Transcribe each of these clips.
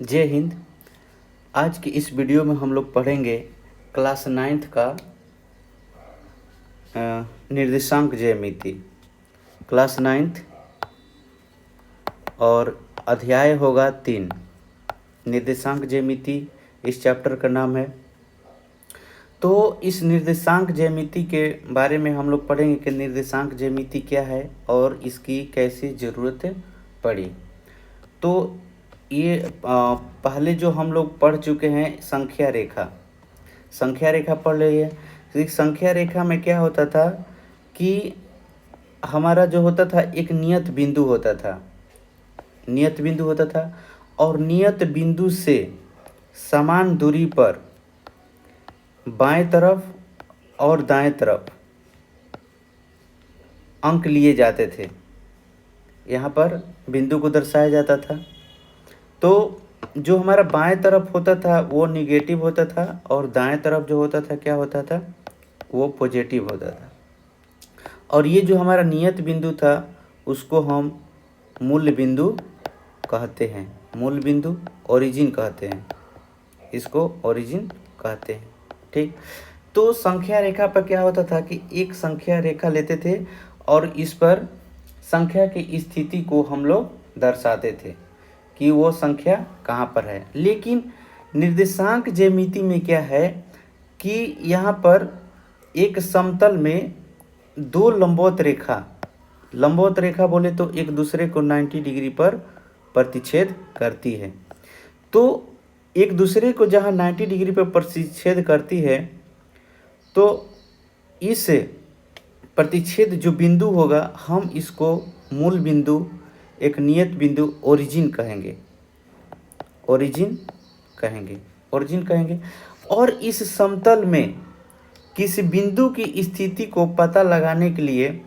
जय हिंद। आज की इस वीडियो में हम लोग पढ़ेंगे क्लास 9th का निर्देशांक ज्यामिति। क्लास 9th और अध्याय होगा 3, निर्देशांक ज्यामिति इस चैप्टर का नाम है। तो इस निर्देशांक ज्यामिति के बारे में हम लोग पढ़ेंगे कि निर्देशांक ज्यामिति क्या है और इसकी कैसी ज़रूरत पड़ी। तो ये पहले जो हम लोग पढ़ चुके हैं संख्या रेखा पढ़ रही है। तो संख्या रेखा में क्या होता था कि हमारा जो होता था एक नियत बिंदु होता था और नियत बिंदु से समान दूरी पर बाएं तरफ और दाएं तरफ अंक लिए जाते थे। यहाँ पर बिंदु को दर्शाया जाता था। तो जो हमारा बाएं तरफ होता था वो निगेटिव होता था और दाएं तरफ जो होता था क्या होता था, वो पॉजिटिव होता था। और ये जो हमारा नियत बिंदु था उसको हम मूल बिंदु कहते हैं। मूल बिंदु ओरिजिन कहते हैं, इसको ओरिजिन कहते हैं। ठीक। तो संख्या रेखा पर क्या होता था कि एक संख्या रेखा लेते थे और इस पर संख्या की स्थिति को हम लोग दर्शाते थे कि वो संख्या कहाँ पर है। लेकिन निर्देशांक ज्यामिति में क्या है कि यहाँ पर एक समतल में दो लंबवत रेखा बोले तो एक दूसरे को 90 डिग्री पर प्रतिच्छेद करती है। तो एक दूसरे को जहाँ 90 डिग्री पर प्रतिच्छेद करती है तो इस प्रतिच्छेद जो बिंदु होगा हम इसको मूल बिंदु, एक नियत बिंदु ओरिजिन कहेंगे। और इस समतल में किसी बिंदु की स्थिति को पता लगाने के लिए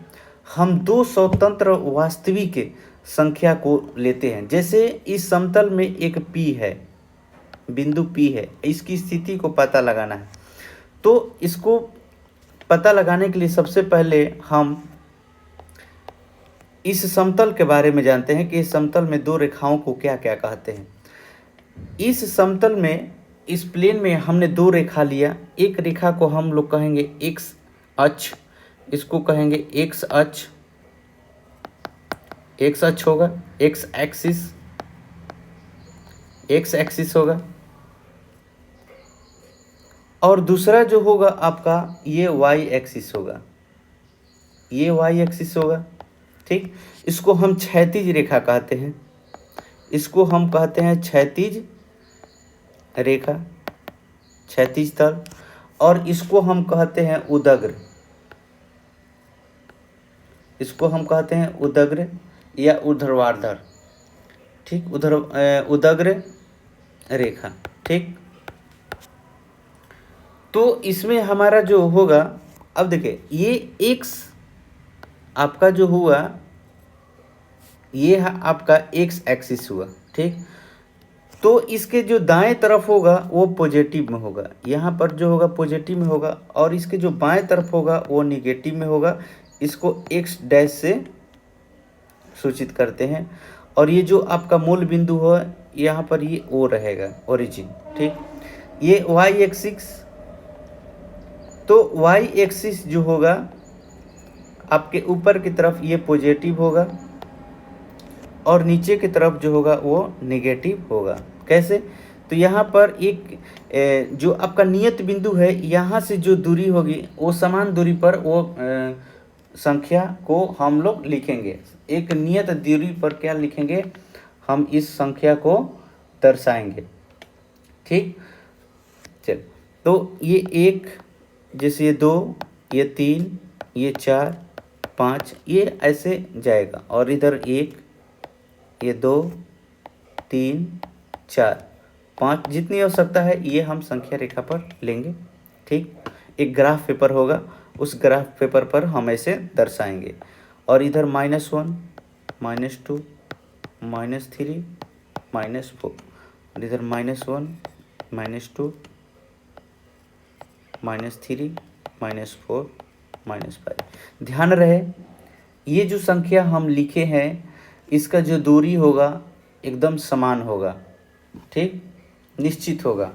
हम दो स्वतंत्र वास्तविक संख्या को लेते हैं। जैसे इस समतल में एक बिंदु P है, इसकी स्थिति को पता लगाना है। तो इसको पता लगाने के लिए सबसे पहले हम इस समतल के बारे में जानते हैं कि इस समतल में दो रेखाओं को क्या क्या कहते हैं। इस समतल में, इस प्लेन में हमने दो रेखा लिया। एक रेखा को हम लोग कहेंगे एक्स अक्ष, इसको कहेंगे एक्स अक्ष होगा, एक्स एक्सिस होगा। और दूसरा जो होगा आपका ये वाई एक्सिस होगा। ठीक। इसको हम क्षैतिज रेखा कहते हैं, इसको हम कहते हैं क्षैतिज रेखा, क्षैतिज तल। और इसको हम कहते हैं उदग्र, या ऊर्ध्वाधर। ठीक, उदग्र रेखा। ठीक। तो इसमें हमारा जो होगा, अब देखिए ये एक्स आपका जो हुआ, ये आपका एक्स एक्सिस हुआ। ठीक। तो इसके जो दाएं तरफ होगा वो पॉजिटिव में होगा, यहाँ पर जो होगा पॉजिटिव में होगा, और इसके जो बाएं तरफ होगा वो निगेटिव में होगा। इसको एक्स डैश से सूचित करते हैं। और ये जो आपका मूल बिंदु हो यहाँ पर ये ओ रहेगा, ओरिजिन। ठीक। ये वाई एक्सिस, तो वाई एक्सिस जो होगा आपके ऊपर की तरफ ये पॉजिटिव होगा और नीचे की तरफ जो होगा वो नेगेटिव होगा। कैसे? तो यहाँ पर एक जो आपका नियत बिंदु है, यहाँ से जो दूरी होगी वो समान दूरी पर वो संख्या को हम लोग लिखेंगे। एक नियत दूरी पर क्या लिखेंगे, हम इस संख्या को दर्शाएंगे। ठीक। चल, तो ये एक, जैसे ये 2, ये 3, ये 4, 5, ये ऐसे जाएगा। और इधर 1, ये 2, 3, 4, 5, जितनी आवश्यकता है ये हम संख्या रेखा पर लेंगे। ठीक। एक ग्राफ पेपर होगा, उस ग्राफ पेपर पर हम ऐसे दर्शाएंगे। और इधर -1, -2, -3, -4, और इधर -1, -2, -3, -4, -5। ध्यान रहे ये जो संख्या हम लिखे हैं इसका जो दूरी होगा एकदम समान होगा। ठीक, निश्चित होगा।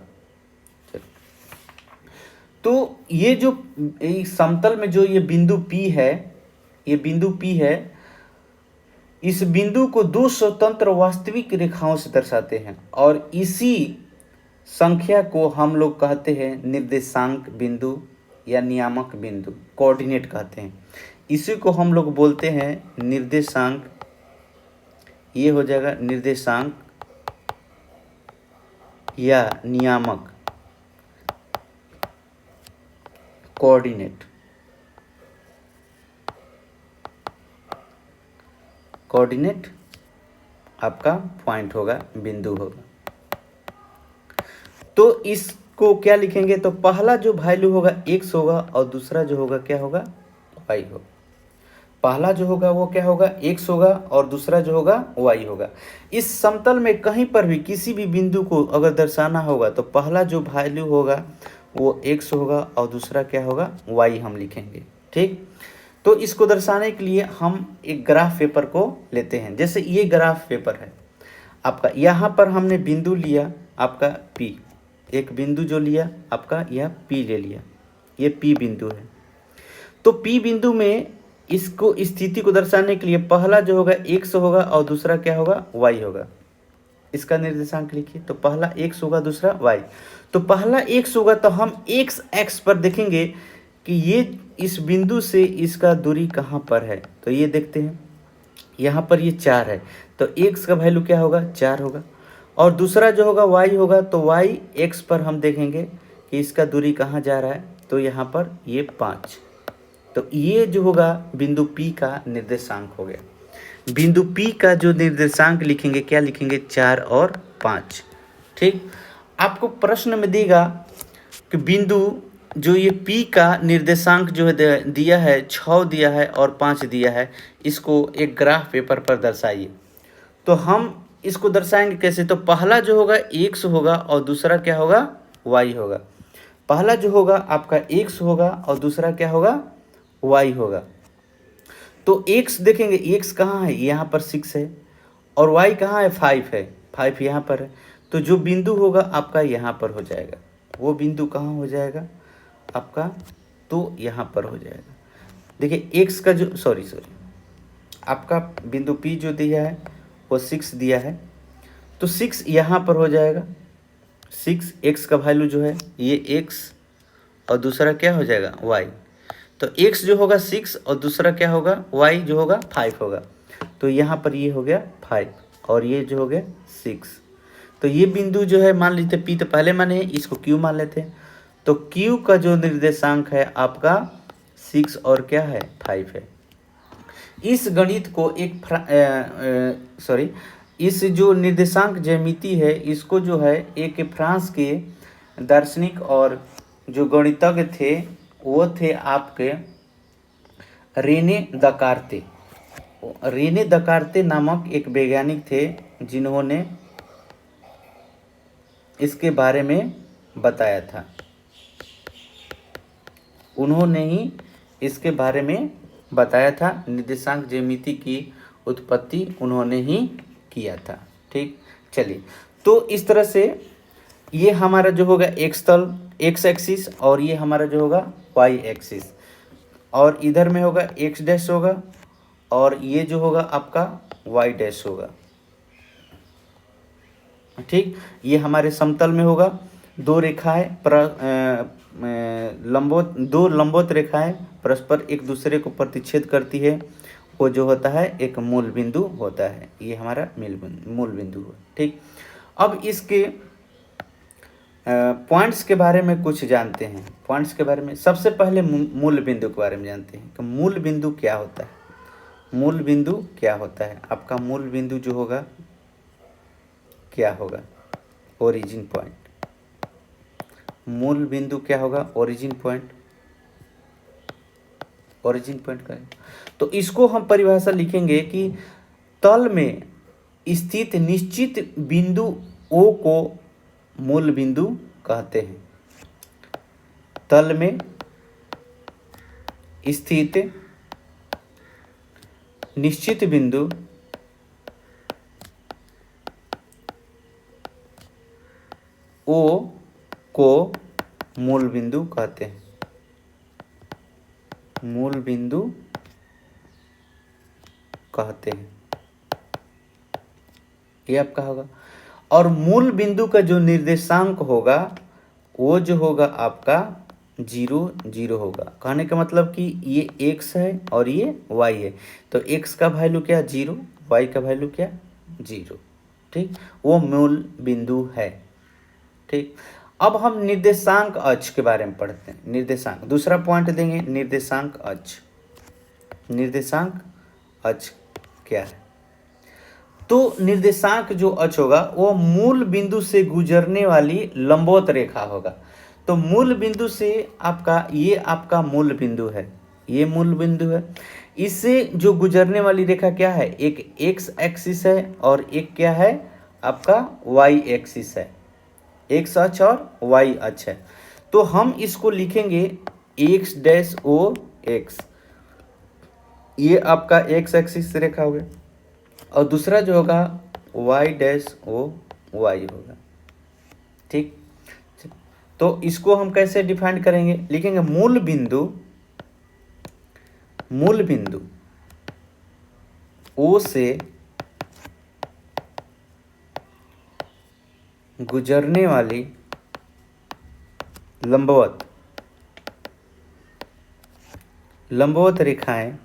तो ये जो इस समतल में जो ये बिंदु P है, ये बिंदु P है, इस बिंदु को दो स्वतंत्र वास्तविक रेखाओं से दर्शाते हैं और इसी संख्या को हम लोग कहते हैं निर्देशांक बिंदु या नियामक बिंदु, कोऑर्डिनेट कहते हैं। इसी को हम लोग बोलते हैं निर्देशांक, ये हो जाएगा निर्देशांक या नियामक, कोऑर्डिनेट, कोऑर्डिनेट आपका पॉइंट होगा, बिंदु होगा। तो इसको क्या लिखेंगे, तो पहला जो वैल्यू होगा x होगा और दूसरा जो होगा क्या होगा, y होगा। पहला जो होगा वो क्या होगा, x होगा और दूसरा जो होगा y होगा। इस समतल में कहीं पर भी किसी भी बिंदु को अगर दर्शाना होगा तो पहला जो वैल्यू होगा वो x होगा और दूसरा क्या होगा, y हम लिखेंगे। ठीक, तो इसको दर्शाने के लिए हम एक ग्राफ पेपर को लेते हैं। जैसे ये ग्राफ पेपर है आपका, यहाँ पर हमने बिंदु लिया आपका P, एक बिंदु जो लिया आपका यह P ले लिया, ये P बिंदु है। तो P बिंदु में इसको स्थिति को दर्शाने के लिए पहला जो होगा x होगा और दूसरा क्या होगा, y होगा। इसका निर्देशांक लिखिए, तो पहला x होगा दूसरा y। तो पहला x होगा तो हम x एक्स पर देखेंगे कि ये इस बिंदु से इसका दूरी कहाँ पर है। तो ये देखते हैं, यहाँ पर ये 4 है तो x का वैल्यू क्या होगा, 4 होगा। और दूसरा जो होगा y होगा, तो y x पर हम देखेंगे कि इसका दूरी कहाँ जा रहा है, तो यहाँ पर ये 5। तो ये जो होगा बिंदु P का निर्देशांक हो गया। बिंदु P का जो निर्देशांक लिखेंगे, क्या लिखेंगे, 4 और 5। ठीक, आपको प्रश्न में देगा कि बिंदु जो ये P का निर्देशांक जो है दिया है 6 दिया है और 5 दिया है, इसको एक ग्राफ पेपर पर दर्शाइए। तो हम इसको दर्शाएंगे कैसे, तो पहला जो होगा x होगा और दूसरा क्या होगा, y होगा। पहला जो होगा आपका x होगा और दूसरा क्या होगा, y होगा। तो x देखेंगे, x कहाँ है, यहाँ पर 6 है और y कहाँ है, 5 है, 5 यहाँ पर है। तो जो बिंदु होगा आपका यहाँ पर हो जाएगा, वो बिंदु कहाँ हो जाएगा आपका, तो यहाँ पर हो जाएगा। देखिए x का जो सॉरी आपका बिंदु P जो दिया है वो 6 दिया है, तो 6 यहाँ पर हो जाएगा। 6 x का वैल्यू जो है ये x और दूसरा क्या हो जाएगा, y। तो x जो होगा 6 और दूसरा क्या होगा, y जो होगा 5 होगा। तो यहाँ पर ये हो गया 5 और ये जो हो गया 6। तो ये बिंदु जो है मान लेते P तो पहले माने, इसको Q मान लेते हैं। तो Q का जो निर्देशांक है आपका 6 और क्या है, 5 है। इस गणित को इस जो निर्देशांक ज्यामिति है, इसको जो है एक फ्रांस के दार्शनिक और जो गणितज्ञ थे वो थे आपके रेने दकार्ते। रेने दकार्ते नामक एक वैज्ञानिक थे जिन्होंने इसके बारे में बताया था। उन्होंने ही इसके बारे में बताया था, निर्देशांक ज्यामिति की उत्पत्ति उन्होंने ही किया था। ठीक, चलिए, तो इस तरह से ये हमारा जो होगा एक्स तल, एक्स एक्सिस, और ये हमारा जो होगा वाई एक्सिस, और इधर में होगा एक्स डैश होगा और ये जो होगा आपका वाई डैश होगा। ठीक, ये हमारे समतल में होगा। दो रेखाएं दो लंबवत रेखाएं परस्पर एक दूसरे को प्रतिच्छेद करती है, वो जो होता है एक मूल बिंदु होता है। ये हमारा मूल बिंदु है। ठीक, अब इसके पॉइंट्स के बारे में कुछ जानते हैं। पॉइंट्स के बारे में सबसे पहले मूल बिंदु के बारे में जानते हैं कि मूल बिंदु क्या होता है। मूल बिंदु क्या होता है, आपका मूल बिंदु जो होगा क्या होगा, ओरिजिन पॉइंट। मूल बिंदु क्या होगा, ओरिजिन पॉइंट। ओरिजिन पॉइंट का है। तो इसको हम परिभाषा लिखेंगे कि तल में स्थित निश्चित बिंदु O को मूल बिंदु कहते हैं। तल में स्थित निश्चित बिंदु ओ को मूल बिंदु कहते हैं, मूल बिंदु कहते हैं, ये आपका होगा। और मूल बिंदु का जो निर्देशांक होगा वो जो होगा आपका 0 0 होगा। कहने का मतलब कि ये x है और ये y है, तो x का वैल्यू क्या 0, y का वैल्यू क्या 0, ठीक, वो मूल बिंदु है। ठीक, अब हम निर्देशांक अक्ष के बारे में पढ़ते हैं। निर्देशांक, दूसरा पॉइंट देंगे निर्देशांक अक्ष। निर्देशांक अक्ष क्या है? तो निर्देशांक जो अक्ष होगा वो मूल बिंदु से गुजरने वाली लंबवत रेखा होगा। तो मूल बिंदु से आपका ये आपका मूल बिंदु है, ये मूल बिंदु है, इससे जो गुजरने वाली रेखा क्या है, एक एक्स एक्सिस है और एक क्या है आपका वाई एक्सिस है, एक्स अक्ष और वाई अक्ष है। तो हम इसको लिखेंगे एक्स डैश ओ एक्स, ये आपका एक्स एक्सिस रेखा हो गया, और दूसरा जो होगा वाई डैश ओ वाई होगा। ठीक, तो इसको हम कैसे डिफाइन करेंगे, लिखेंगे मूल बिंदु, मूल बिंदु ओ से गुजरने वाली लंबवत लंबवत रेखाएं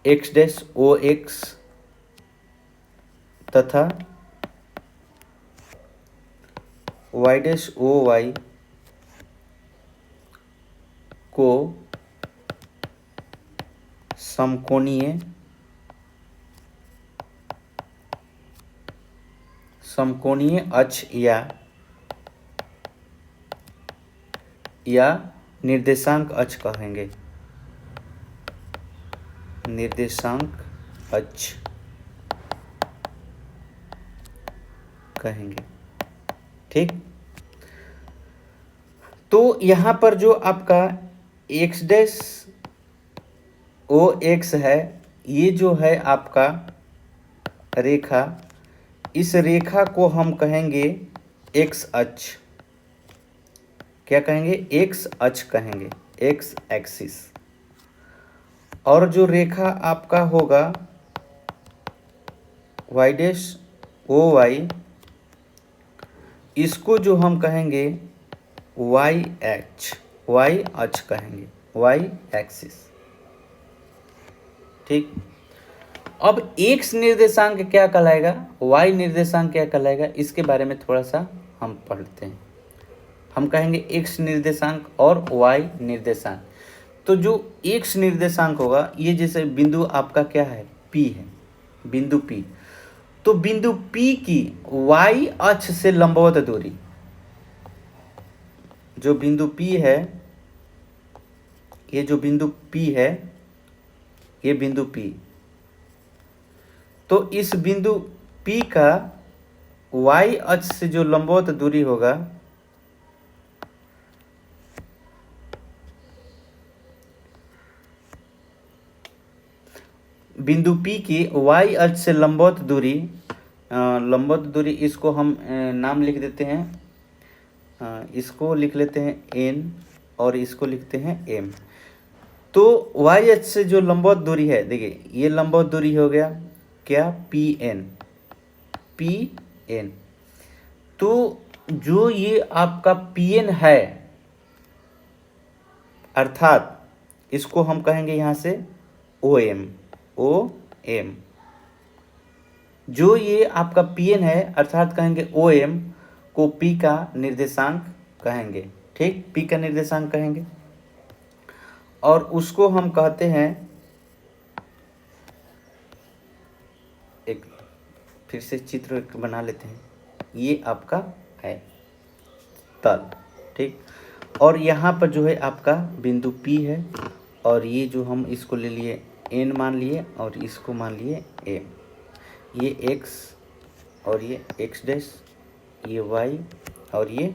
एक्स डैश ओ एक्स तथा वाई डैश ओ वाई को समकोणीय समकोणीय अक्ष या निर्देशांक अक्ष कहेंगे, निर्देशांक अक्ष कहेंगे। ठीक, तो यहां पर जो आपका एक्स डैश ओ एक्स है, ये जो है आपका रेखा, इस रेखा को हम कहेंगे एक्स अक्ष। क्या कहेंगे, एक्स अक्ष कहेंगे, एक्स एक्सिस। और जो रेखा आपका होगा वाई डैश ओ वाई, इसको जो हम कहेंगे वाई अक्ष, वाई अक्ष कहेंगे, वाई एक्सिस। ठीक, अब एक्स निर्देशांक क्या कहलाएगा, वाई निर्देशांक क्या कहलाएगा, इसके बारे में थोड़ा सा हम पढ़ते हैं। हम कहेंगे एक्स निर्देशांक और वाई निर्देशांक। तो जो एक्स निर्देशांक होगा, ये जैसे बिंदु आपका क्या है P है, बिंदु P, तो बिंदु P की वाई अक्ष से लंबवत दूरी, जो बिंदु P है, ये जो बिंदु P है, ये बिंदु P, तो इस बिंदु P का y अक्ष से जो लंबवत दूरी होगा, बिंदु P की y अक्ष से लंबवत दूरी, इसको हम नाम लिख देते हैं, इसको लिख लेते हैं n और इसको लिखते हैं m। तो y अक्ष से जो लंबवत दूरी है, देखिए ये लंबवत दूरी हो गया क्या, pn, तो जो ये आपका pn है, अर्थात इसको हम कहेंगे यहां से om, जो ये आपका pn है, अर्थात कहेंगे om को p का निर्देशांक कहेंगे। ठीक, p का निर्देशांक कहेंगे, और उसको हम कहते हैं, एक फिर से चित्र बना लेते हैं, ये आपका है तल। ठीक, और यहाँ पर जो है आपका बिंदु P है, और ये जो हम इसको ले लिए n मान लिए और इसको मान लिए m, ये x और ये x डैश, ये y और ये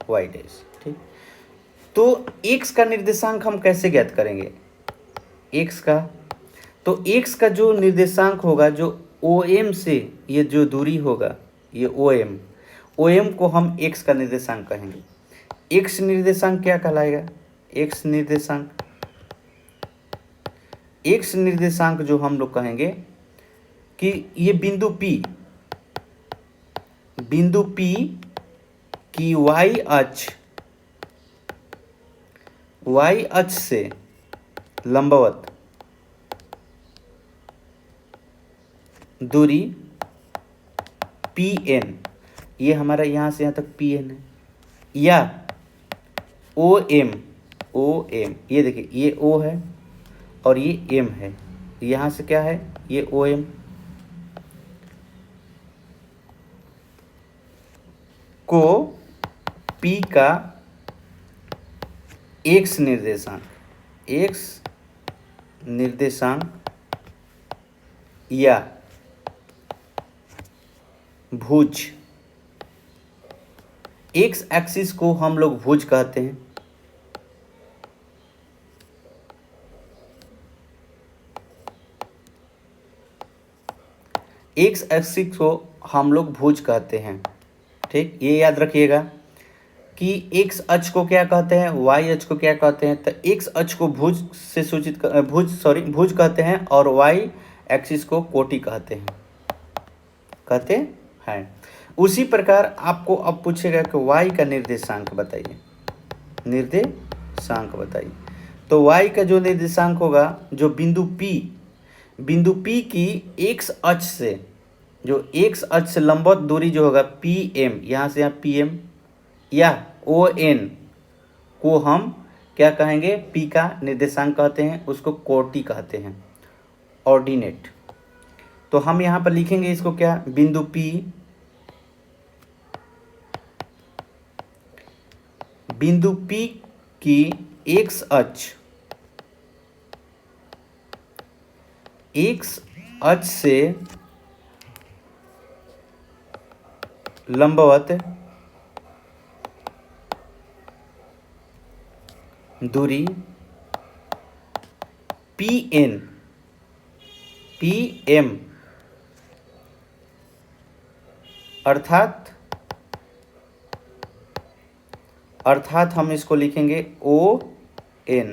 y डैश। ठीक, तो x का निर्देशांक हम कैसे ज्ञात करेंगे, x का, तो x का जो निर्देशांक होगा, जो OM से ये जो दूरी होगा, ये OM को हम x का निर्देशांक कहेंगे। x निर्देशांक क्या कहलाएगा? x निर्देशांक जो हम लोग कहेंगे कि ये बिंदु P की y अक्ष से लंबवत दूरी PN, ये हमारा यहाँ से यहाँ तक PN है, या OM, ये देखिए ये O है और ये M है, यहाँ से क्या है ये OM को P का x निर्देशांक या भुज, x एक्सिस को हम लोग भुज कहते हैं। x एक्सिस को हम लोग भुज कहते हैं, ठीक। ये याद रखिएगा कि x अक्ष को क्या कहते हैं, y अक्ष को क्या कहते हैं। तो x अक्ष को भुज से सूचित भुज कहते हैं और y एक्सिस को कोटि कहते हैं। उसी प्रकार आपको अब पूछेगा कि y का निर्देशांक बताइए, तो y का जो निर्देशांक होगा, जो बिंदु P की x अक्ष से, जो x अक्ष से लंबवत दूरी जो होगा PM, यहाँ से यहाँ PM या ON को हम क्या कहेंगे, P का निर्देशांक कहते हैं, उसको कोटि कहते हैं, ऑर्डिनेट। तो हम यहाँ पर लिखेंगे इसको क्या, बिंदु P की x अक्ष से लंबवत दूरी PM, अर्थात हम इसको लिखेंगे ON,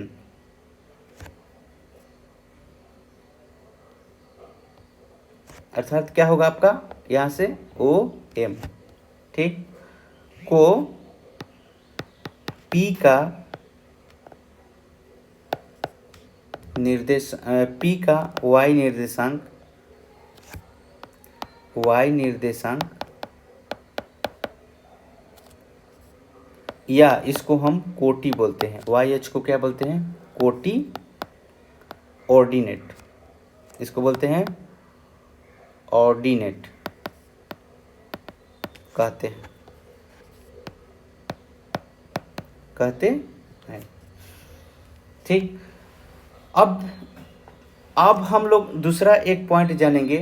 अर्थात क्या होगा आपका यहाँ से OM, ठीक, को P का y निर्देशांक या इसको हम कोटि बोलते हैं, y अक्ष को क्या बोलते हैं, कोटि, ऑर्डिनेट, इसको बोलते हैं ऑर्डिनेट कहते हैं, ठीक। अब हम लोग दूसरा एक पॉइंट जानेंगे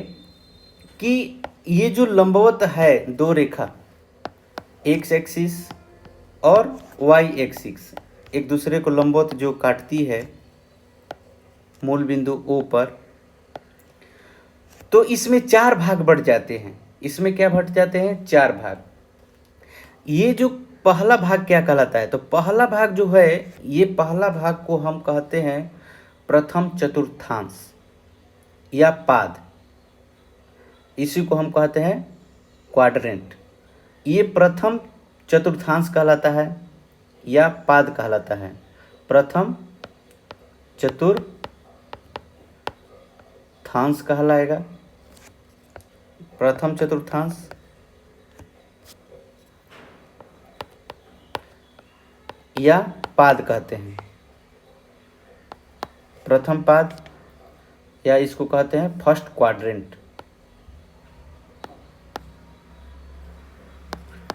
कि ये जो लंबवत है दो रेखा, x एक्सिस और y एक्सिस, एक दूसरे को लंबवत जो काटती है मूल बिंदु O पर, तो इसमें 4 भाग बढ़ जाते हैं। इसमें क्या बढ़ जाते हैं, 4 भाग। ये जो पहला भाग क्या कहलाता है, तो पहला भाग जो है, ये पहला भाग को हम कहते हैं प्रथम चतुर्थांश या पाद, इसी को हम कहते हैं क्वाड्रेंट। ये प्रथम चतुर्थांश कहलाता है या पाद कहलाता है, प्रथम चतुर्थांश कहलाएगा, प्रथम चतुर्थांश या पाद कहते हैं, प्रथम पाद, या इसको कहते हैं फर्स्ट क्वाड्रेंट,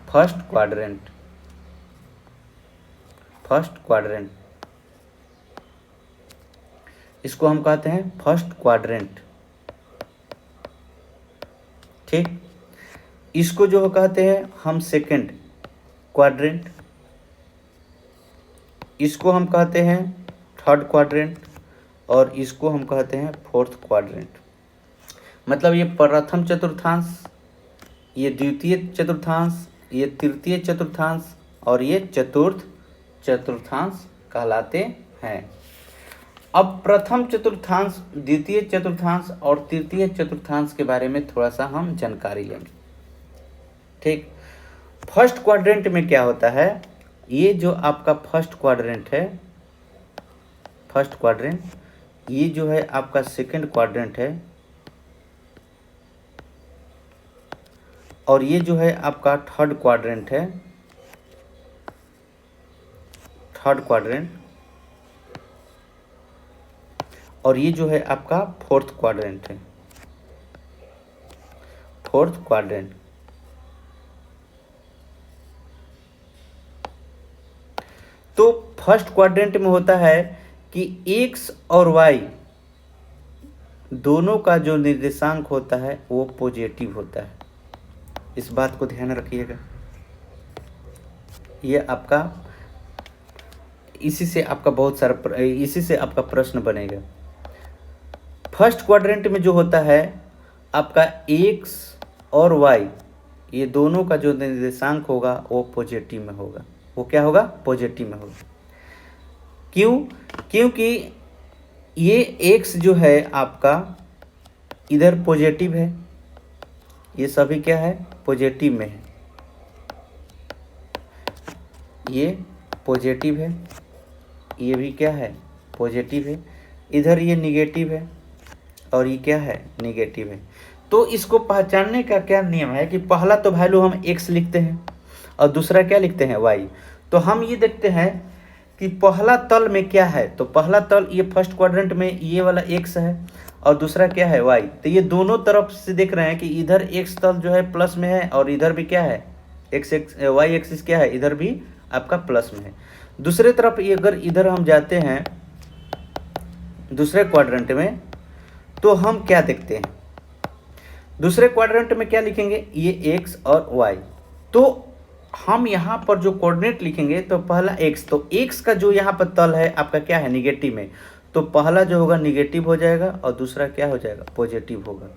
फर्स्ट क्वाड्रेंट, इसको हम कहते हैं फर्स्ट क्वाड्रेंट, ठीक। इसको जो कहते हैं हम सेकंड क्वाड्रेंट, इसको हम कहते हैं थर्ड क्वाड्रेंट, और इसको हम कहते हैं फोर्थ क्वाड्रेंट। मतलब ये प्रथम चतुर्थांश ये द्वितीय चतुर्थांश, ये तृतीय चतुर्थांश और ये चतुर्थ चतुर्थांश कहलाते हैं। अब प्रथम चतुर्थांश, द्वितीय चतुर्थांश और तृतीय चतुर्थांश के बारे में थोड़ा सा हम जानकारी लेंगे। ठीक, फर्स्ट क्वाड्रेंट में क्या होता है, ये जो आपका फर्स्ट क्वाड्रेंट है, फर्स्ट क्वाड्रेंट, ये जो है आपका सेकंड क्वाड्रेंट है, और ये जो है आपका थर्ड क्वाड्रेंट है, थर्ड क्वाड्रेंट, और ये जो है आपका फोर्थ क्वाड्रेंट है, फोर्थ क्वाड्रेंट। तो फर्स्ट क्वाड्रेंट में होता है कि एक्स और वाई दोनों का जो निर्देशांक होता है वो पॉजिटिव होता है। इस बात को ध्यान रखिएगा। ये आपका इसी से आपका प्रश्न बनेगा। फर्स्ट क्वाड्रेंट में जो होता है आपका एक्स और वाई, ये दोनों का जो निर्देशांक होगा वो पॉजिटिव में होगा। वो क्या होगा? पॉजिटिव में होगा। क्यों? क्योंकि ये एक्स जो है आपका इधर पॉजिटिव है, ये सभी क्या है? पॉजिटिव में है। ये पॉजिटिव है, ये भी क्या है? पॉजिटिव है। इधर ये निगेटिव है और ये क्या है? निगेटिव है। तो इसको पहचानने का क्या नियम है कि पहला तो वैल्यू हम x लिखते हैं और दूसरा क्या लिखते हैं? y। तो हम ये देखते हैं कि पहला तल में क्या है। तो पहला तल ये फर्स्ट क्वाड्रेंट में ये वाला x है और दूसरा क्या है? y। तो ये दोनों तरफ से देख रहे हैं कि इधर x तल जो है प्लस में है और इधर भी क्या है? y एक्सिस क्या है? इधर भी आपका प्लस में है। दूसरे तरफ अगर इधर हम जाते हैं दूसरे क्वाड्रेंट में, तो हम क्या देखते हैं? दूसरे क्वाड्रेंट में क्या लिखेंगे? ये x और y। तो हम यहाँ पर जो कोऑर्डिनेट लिखेंगे तो पहला x, तो x का जो यहाँ पर तल है आपका क्या है? निगेटिव में। तो पहला जो होगा निगेटिव हो जाएगा और दूसरा क्या हो जाएगा? पॉजिटिव होगा।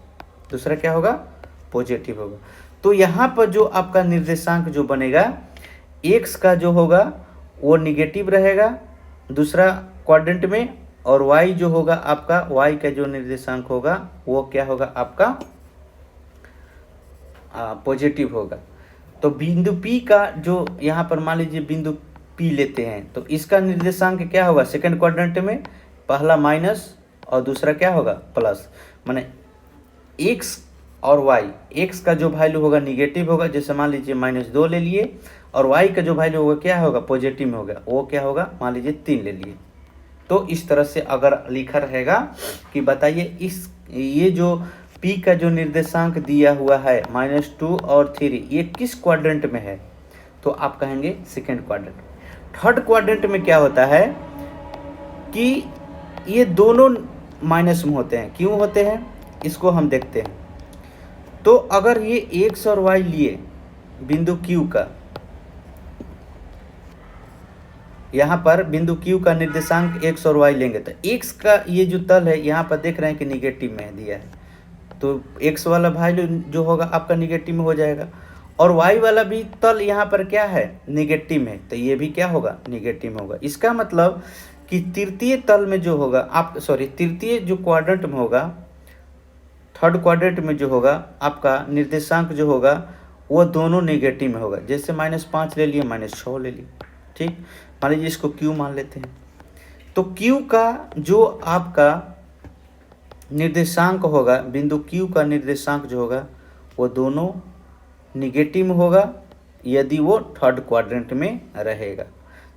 दूसरा क्या होगा? पॉजिटिव होगा। तो यहाँ पर जो आपका निर्देशांक जो बनेगा x का जो होगा वो निगेटिव रहेगा दूसरा क्वाड्रेंट में, और y जो होगा आपका, y का जो निर्देशांक होगा वो क्या होगा? आपका पॉजिटिव होगा। तो बिंदु P का जो यहाँ पर मान लीजिए बिंदु P लेते हैं, तो इसका निर्देशांक क्या होगा? सेकंड क्वाड्रेंट में पहला माइनस और दूसरा क्या होगा? प्लस। माने x और y, x का जो वैल्यू होगा निगेटिव होगा, जैसे मान लीजिए -2 ले लिए, और y का जो वैल्यू होगा क्या होगा? पॉजिटिव में होगा। वो क्या होगा? मान लीजिए 3 ले लिए। तो इस तरह से अगर लिखा रहेगा कि बताइए ये जो P का जो निर्देशांक दिया हुआ है -2 और 3, ये किस क्वाड्रेंट में है? तो आप कहेंगे सेकेंड क्वाड्रेंट। थर्ड क्वाड्रेंट में क्या होता है कि ये दोनों माइनस में होते हैं। क्यों होते हैं? इसको हम देखते हैं। तो अगर ये x और y लिए बिंदु Q का, यहाँ पर बिंदु Q का निर्देशांक x और y लेंगे, तो x का ये जो तल है यहाँ पर देख रहे हैं कि निगेटिव में दिया है, तो x वाला वैल्यू जो होगा आपका निगेटिव में हो जाएगा, और y वाला भी तल यहाँ पर क्या है? निगेटिव में, तो ये भी क्या होगा? निगेटिव में होगा। इसका मतलब कि तृतीय तल में जो होगा तृतीय जो क्वाड्रेंट में होगा, थर्ड क्वाड्रेंट में जो होगा आपका निर्देशांक जो होगा वो दोनों नेगेटिव में होगा। जैसे -5 ले लिए, -6 ले लिए। ठीक, मान लीजिए इसको Q मान लेते हैं। तो Q का जो आपका निर्देशांक होगा, बिंदु Q का निर्देशांक जो होगा वो दोनों निगेटिव में होगा यदि वो थर्ड क्वाड्रेंट में रहेगा।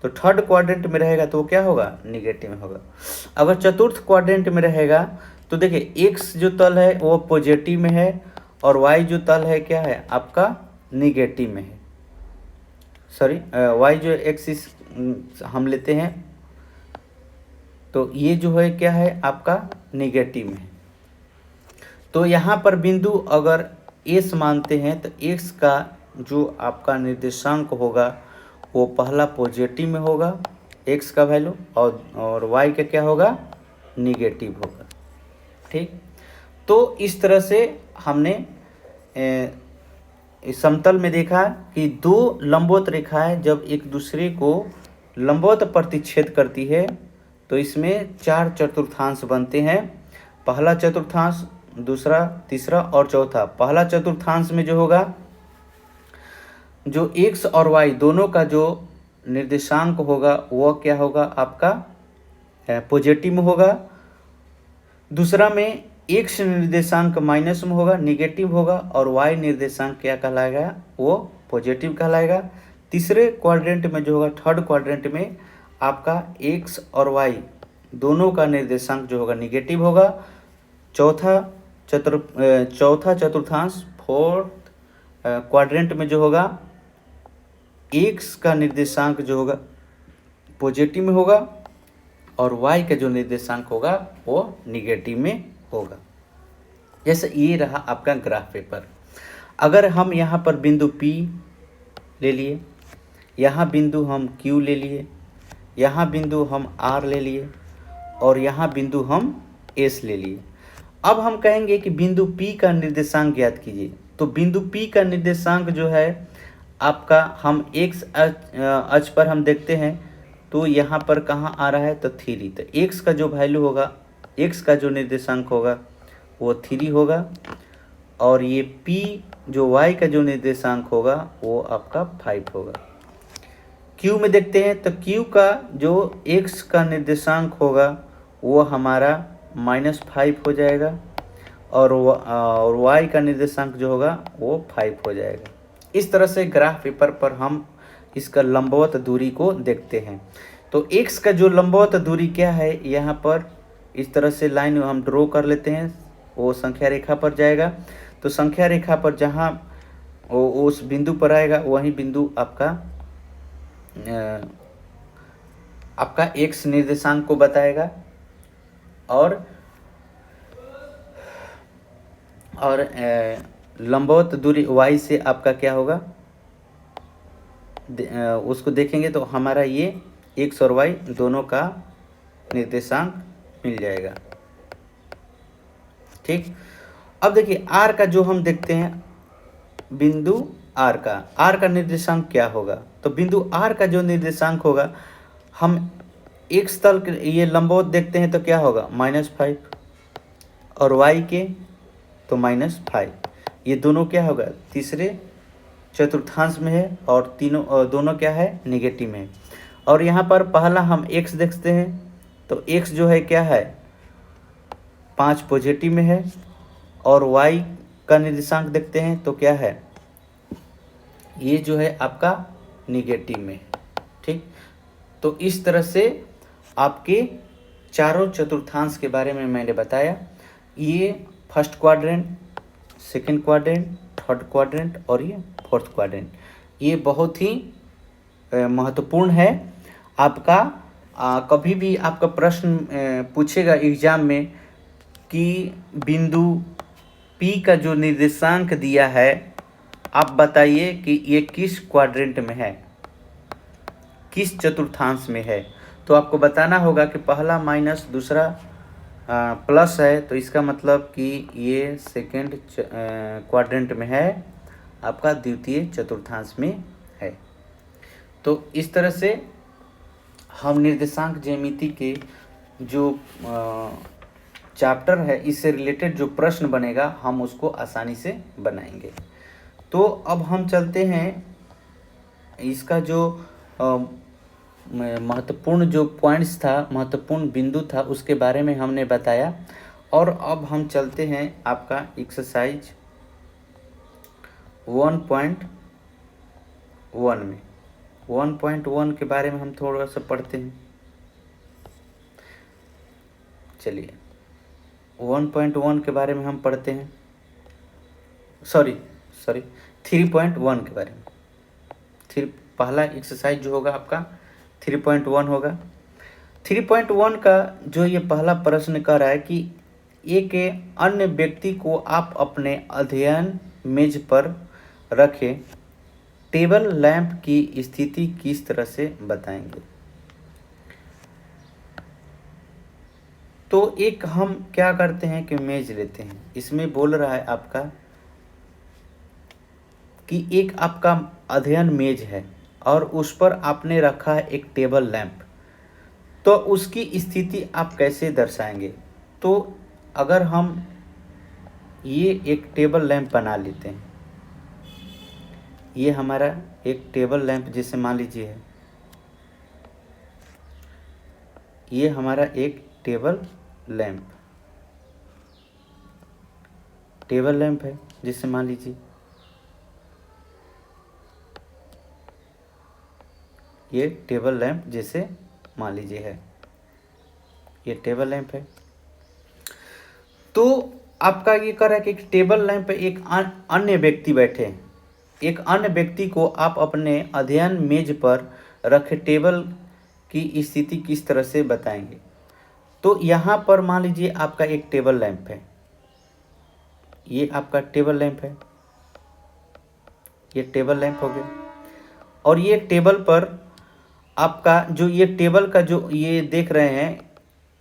तो थर्ड क्वाड्रेंट में रहेगा तो वो क्या होगा? निगेटिव में होगा। अगर चतुर्थ क्वाड्रेंट में रहेगा तो देखिए x जो तल है वो पॉजिटिव में है और y जो तल है क्या है? आपका निगेटिव में है। y जो एक्सिस हम लेते हैं तो ये जो है क्या है? आपका निगेटिव में है। तो यहाँ पर बिंदु अगर s मानते हैं तो x का जो आपका निर्देशांक होगा वो पहला पॉजिटिव में होगा x का वैल्यू, और y का क्या होगा? निगेटिव होगा। ठीक, तो इस तरह से हमने इस समतल में देखा कि दो लंबवत रेखाएं जब एक दूसरे को लंबवत प्रतिच्छेद करती है तो इसमें 4 चतुर्थांश बनते हैं। पहला चतुर्थांश, दूसरा, तीसरा और चौथा। पहला चतुर्थांश में जो होगा, जो x और y दोनों का जो निर्देशांक होगा वह क्या होगा आपका पॉजिटिव में होगा। दूसरा में x निर्देशांक माइनस में होगा, निगेटिव होगा, और y निर्देशांक क्या कहलाएगा, वो पॉजिटिव कहलाएगा। तीसरे क्वाड्रेंट में जो होगा, थर्ड क्वाड्रेंट में आपका x और y दोनों का निर्देशांक जो होगा निगेटिव होगा। चौथा चतुर्थांश, फोर्थ क्वाड्रेंट में जो होगा, x का निर्देशांक जो होगा पॉजिटिव में होगा और y का जो निर्देशांक होगा वो निगेटिव में होगा। जैसे ये रहा आपका ग्राफ पेपर। अगर हम यहाँ पर बिंदु P ले लिए, यहाँ बिंदु हम Q ले लिए, यहाँ बिंदु हम R ले लिए और यहाँ बिंदु हम S ले लिए। अब हम कहेंगे कि बिंदु P का निर्देशांक ज्ञात कीजिए। तो बिंदु P का निर्देशांक जो है आपका, हम x अक्ष पर हम देखते हैं तो यहाँ पर कहाँ आ रहा है, तो 3। तो x का जो वैल्यू होगा, x का जो निर्देशांक होगा वो 3 होगा और ये p जो y का जो निर्देशांक होगा वो आपका 5 होगा। q में देखते हैं तो q का जो x का निर्देशांक होगा वो हमारा -5 हो जाएगा और y का निर्देशांक जो होगा वो 5 हो जाएगा। इस तरह से ग्राफ पेपर पर हम इसका लंबवत दूरी को देखते हैं। तो x का जो लंबवत दूरी क्या है, यहाँ पर इस तरह से लाइन हम ड्रॉ कर लेते हैं, वो संख्या रेखा पर जाएगा। तो संख्या रेखा पर जहाँ वो उस बिंदु पर आएगा वही बिंदु आपका x निर्देशांक को बताएगा और लंबवत दूरी y से आपका क्या होगा, उसको देखेंगे तो हमारा ये x और y दोनों का निर्देशांक मिल जाएगा। ठीक। अब देखिए r का जो हम देखते हैं, बिंदु r का निर्देशांक क्या होगा। तो बिंदु r का जो निर्देशांक होगा, हम x तल ये लंबवत देखते हैं तो क्या होगा, -5 और y के तो -5। ये दोनों क्या होगा, तीसरे चतुर्थांश में है और दोनों क्या है, निगेटिव में है। और यहाँ पर पहला हम x देखते हैं तो x जो है क्या है, 5 पॉजिटिव में है और y का निर्देशांक देखते हैं तो क्या है, ये जो है आपका निगेटिव में। ठीक। तो इस तरह से आपके चारों चतुर्थांश के बारे में मैंने बताया। ये first quadrant, second quadrant, third quadrant और ये फोर्थ क्वाड्रेंट, ये बहुत ही महत्वपूर्ण है। आपका कभी भी आपका प्रश्न पूछेगा एग्जाम में कि बिंदु P का जो निर्देशांक दिया है, आप बताइए कि ये किस क्वाड्रेंट में है, किस चतुर्थांश में है। तो आपको बताना होगा कि पहला माइनस, दूसरा प्लस है, तो इसका मतलब कि ये सेकंड क्वाड्रेंट में है, आपका द्वितीय चतुर्थांश में है। तो इस तरह से हम निर्देशांक ज्यामिति के जो चैप्टर है, इससे रिलेटेड जो प्रश्न बनेगा हम उसको आसानी से बनाएंगे। तो अब हम चलते हैं, इसका जो महत्वपूर्ण जो पॉइंट्स था, महत्वपूर्ण बिंदु था, उसके बारे में हमने बताया। और अब हम चलते हैं आपका एक्सरसाइज 1.1 में। 1.1 के बारे में हम थोड़ा सा पढ़ते हैं। चलिए 1.1 के बारे में हम पढ़ते हैं, सॉरी 3.1 के बारे में। पहला एक्सरसाइज जो होगा आपका 3.1 होगा। 3.1 का जो ये पहला प्रश्न कर रहा है कि एक अन्य व्यक्ति को आप अपने अध्ययन मेज पर रखे टेबल लैंप की स्थिति किस तरह से बताएंगे। तो एक हम क्या करते हैं कि मेज लेते हैं, इसमें बोल रहा है आपका कि एक आपका अध्ययन मेज है और उस पर आपने रखा है एक टेबल लैंप, तो उसकी स्थिति आप कैसे दर्शाएंगे? तो अगर हम ये एक टेबल लैंप बना लेते हैं, ये हमारा एक टेबल लैंप जैसे मान लीजिए है, ये हमारा एक टेबल लैंप है जैसे मान लीजिए, ये टेबल लैंप जैसे मान लीजिए है, ये टेबल लैंप है। तो आपका ये कर रहा है कि एक टेबल लैंप पे एक अन्य व्यक्ति बैठे हैं, एक अन्य व्यक्ति को आप अपने अध्ययन मेज पर रखे टेबल की स्थिति किस तरह से बताएंगे? तो यहाँ पर मान लीजिए आपका एक टेबल लैंप है, ये आपका टेबल लैंप है, ये टेबल लैंप हो गया। और ये टेबल पर आपका जो ये टेबल का जो ये देख रहे हैं,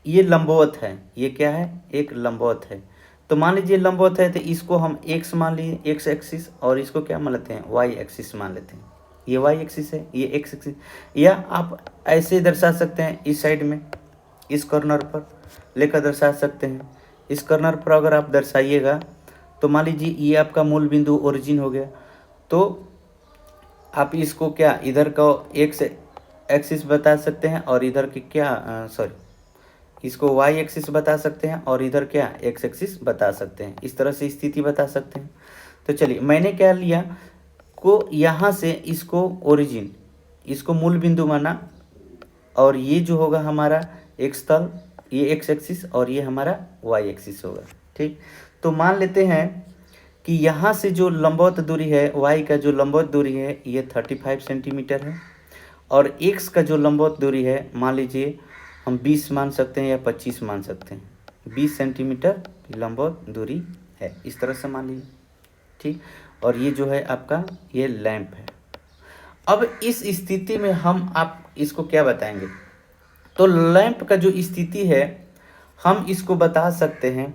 ये लंबवत है, ये क्या है? एक लंबवत है। तो मान लीजिए लंबवत है तो इसको हम एक्स मान लिए, एक्स एक्सिस, और इसको क्या मान लेते हैं? वाई एक्सिस मान लेते हैं। ये वाई एक्सिस है, ये एक्स एक्सिस। या आप ऐसे दर्शा सकते हैं, इस साइड में इस कॉर्नर पर लेकर दर्शा सकते हैं। इस कॉर्नर पर अगर आप दर्शाइएगा तो मान लीजिए ये आपका मूल बिंदु ओरिजिन हो गया, तो आप इसको क्या इधर का एक्स एक्सिस बता सकते हैं और इधर की क्या इसको वाई एक्सिस बता सकते हैं और इधर क्या एक्स एक्सिस बता सकते हैं। इस तरह से स्थिति बता सकते हैं। तो चलिए मैंने क्या लिया को यहाँ से इसको ओरिजिन, इसको मूल बिंदु माना, और ये जो होगा हमारा एक्स तल, ये एक्स एक्सिस, और ये हमारा वाई एक्सिस होगा। ठीक, तो मान लेते हैं कि यहाँ से जो लंबवत दूरी है, वाई का जो लंबवत दूरी है ये 35 सेंटीमीटर है, और एक्स का जो लंबवत दूरी है मान लीजिए हम 20 मान सकते हैं या 25 मान सकते हैं। 20 सेंटीमीटर लंबवत दूरी है, इस तरह से मान लीजिए। ठीक, और ये जो है आपका ये लैंप है। अब इस स्थिति में हम आप इसको क्या बताएंगे? तो लैंप का जो स्थिति है हम इसको बता सकते हैं,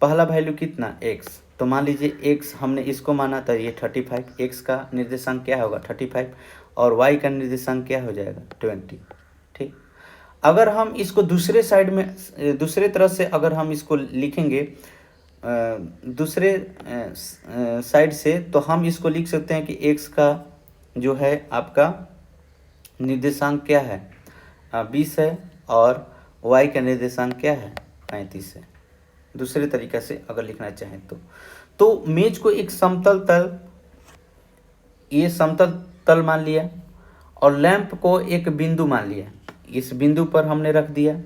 पहला वैल्यू कितना? एक्स। तो मान लीजिए एक्स हमने इसको माना था ये 35, एक्स का निर्देशांक क्या होगा? 35, और वाई का निर्देशांक क्या हो जाएगा? 20। ठीक, अगर हम इसको दूसरे साइड में दूसरे तरह से अगर हम इसको लिखेंगे दूसरे साइड से, तो हम इसको लिख सकते हैं कि एक्स का जो है आपका निर्देशांक क्या है? 20 है, और वाई का निर्देशांक क्या है? 35 है। दूसरे तरीके से अगर लिखना चाहें तो मेज को एक समतल तल, ये समतल तल मान लिया, और लैंप को एक बिंदु मान लिया, इस बिंदु पर हमने रख दिया,